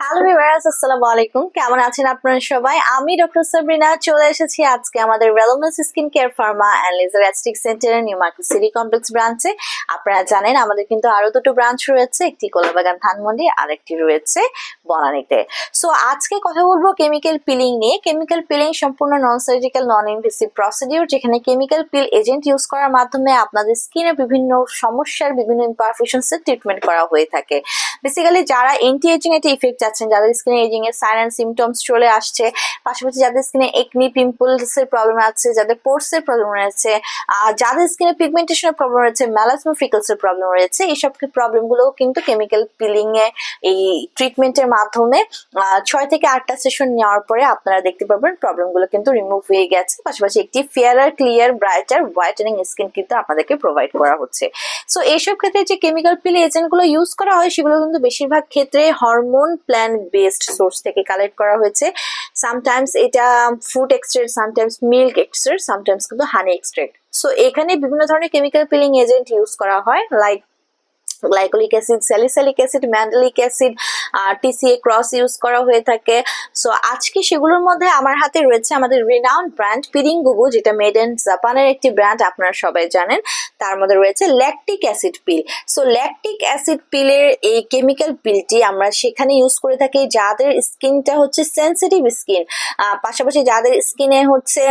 Hello viewers, আসসালামু আলাইকুম। কেমন আছেন আপনারা সবাই? আমি ডক্টর সাবরিনা চলে এসেছি আজকে আমাদের wellness skin care pharma and laser aesthetic সেন্টারের নিউ মার্কেট সিটি কমপ্লেক্স ব্রাঞ্চে। আপনারা জানেন আমাদের কিন্তু আরো দুটো ব্রাঞ্চ রয়েছে, একটি কোলাবাগান ধানমন্ডি আর একটি রয়েছে বনানীতে। সো আজকে কথা বলবো কেমিক্যাল পিলিং নিয়ে। কেমিক্যাল পিলিং সম্পূর্ণ non surgical non invasive procedure, যেখানে কেমিক্যাল পিল এজেন্ট ইউজ করার মাধ্যমে আপনাদের স্কিনের বিভিন্ন সমস্যার বিভিন্ন ইমপারফেকশনস এর ট্রিটমেন্ট করা হয়ে থাকে। বেসিক্যালি যারা এন্টি এজিং একটা ইফেক্ট চাচ্ছেন, যাদের স্কিনে এজিং এর সাইন এন্ড সিমটমস চলে আসছে, পাশাপাশি যাদের স্কিনে একনি পিম্পলস এর প্রবলেম আছে, যাদের পোর্স এর প্রবলেম রয়েছে, যাদের স্কিনে পিগমেন্টেশনের প্রবলেম রয়েছে, মেলাসমা ফ্রিকলস এর প্রবলেম রয়েছে, এইসব প্রবলেম গুলো কিন্তু কেমিক্যাল পিলিং এ এই ট্রিটমেন্টের মাধ্যমে 6 থেকে 8টা সেশন নেওয়ার পরে আপনারা দেখতে পাবেন প্রবলেম গুলো কিন্তু রিমুভ হয়ে গেছে। পাশাপাশি একটি ফেয়ারার, ক্লিয়ার, ব্রাইটার, হোয়াইটেনিং স্কিন কিন্তু আপনাদেরকে প্রোভাইড করা হচ্ছে। সো এইসব ক্ষেত্রে যে কেমিক্যাল পিল এজেন্ট গুলো ইউজ করা হয় সেগুলো কিন্তু বেশিরভাগ ক্ষেত্রে হরমোন প্ল্যান্ট বেসড সোর্স থেকে কালেক্ট করা হয়েছে। সামটাইমস এটা fruit extract, sometimes milk extract, sometimes কিন্তু হানি এক্সট্রাক্ট। সো এখানে বিভিন্ন ধরনের কেমিক্যাল পিলিং এজেন্ট ইউজ করা হয়, like glycolic acid, salicylic acid, mandelic acid, TCA cross use করা হয়ে থাকে। সো আজকে সেগুলোর মধ্যে আমার হাতে রয়েছে আমাদের রিনাউন্ড ব্র্যান্ড পিরিং গুগু, যেটা মেড ইন জাপানের একটি ব্র্যান্ড, আপনারা সবাই জানেন। তার মধ্যে রয়েছে ল্যাকটিক অ্যাসিড পিল। সো ল্যাকটিক অ্যাসিড পিলের এই কেমিক্যাল পিলটি আমরা সেখানে ইউজ করে থাকি যাদের স্কিনটা হচ্ছে সেন্সিটিভ স্কিন, পাশাপাশি যাদের স্কিনে হচ্ছে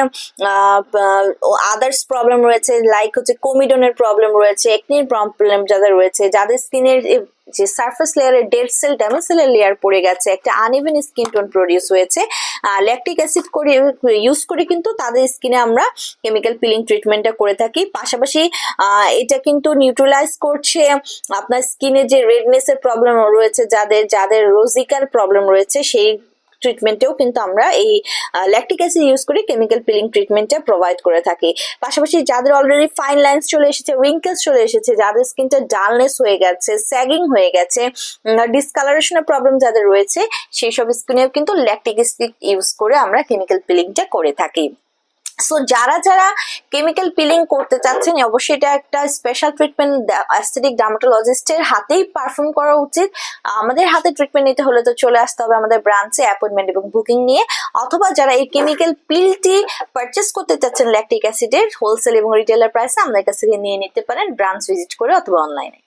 আদার্স প্রবলেম রয়েছে, লাইক হচ্ছে কোমিডনের প্রবলেম রয়েছে, একনির প্রবলেম যাদের রয়েছে, যাদের স্কিনের যে সারফেস লেয়ারে ডেড সেল, ড্যামেজ সেলের লেয়ার পড়ে গেছে, একটা আনইভেন স্কিন টোন প্রডিউস হয়েছে, ল্যাকটিক অ্যাসিড করে ইউজ করে কিন্তু তাদের স্কিনে আমরা কেমিক্যাল পিলিং ট্রিটমেন্টটা করে থাকি। পাশাপাশি এটা কিন্তু নিউট্রালাইজ করছে আপনার স্কিনে যে রেডনেস এর প্রবলেম রয়েছে, যাদের যাদের রোজিকার প্রবলেম রয়েছে, সেই ট্রিটমেন্টেও কিন্তু আমরা এই ল্যাকটিক অ্যাসিড ইউজ করে কেমিক্যাল পিলিং ট্রিটমেন্টটা প্রোভাইড করে থাকি। পাশাপাশি যাদের অলরেডি ফাইন লাইন্স চলে এসেছে, উইঙ্কেলস চলে এসেছে, যাদের স্কিনটা ডালনেস হয়ে গেছে, স্যাগিং হয়ে গেছে, ডিসকালারেশনের প্রবলেম যাদের রয়েছে, সেই সব স্কিনেও কিন্তু ল্যাকটিক অ্যাসিড ইউজ করে আমরা কেমিক্যাল পিলিংটা করে থাকি। সো যারা যারা কেমিক্যাল পিলিং করতে চাচ্ছেন, অবশ্যই এটা একটা স্পেশাল ট্রিটমেন্ট অ্যাস্থেটিক ডার্মাটোলজিস্টের হাতেই পারফর্ম করা উচিত। আমাদের হাতে ট্রিটমেন্ট নিতে হলে তো চলে আসতে হবে আমাদের ব্রাঞ্চে অ্যাপয়েন্টমেন্ট এবং বুকিং নিয়ে, অথবা যারা এই কেমিক্যাল পিলটি পারচেস করতে চাচ্ছেন ল্যাকটিক অ্যাসিডের হোলসেল এবং রিটেলার প্রাইসে আমাদের কাছ থেকে নিয়ে নিতে পারেন ব্রাঞ্চ ভিজিট করে অথবা অনলাইনে।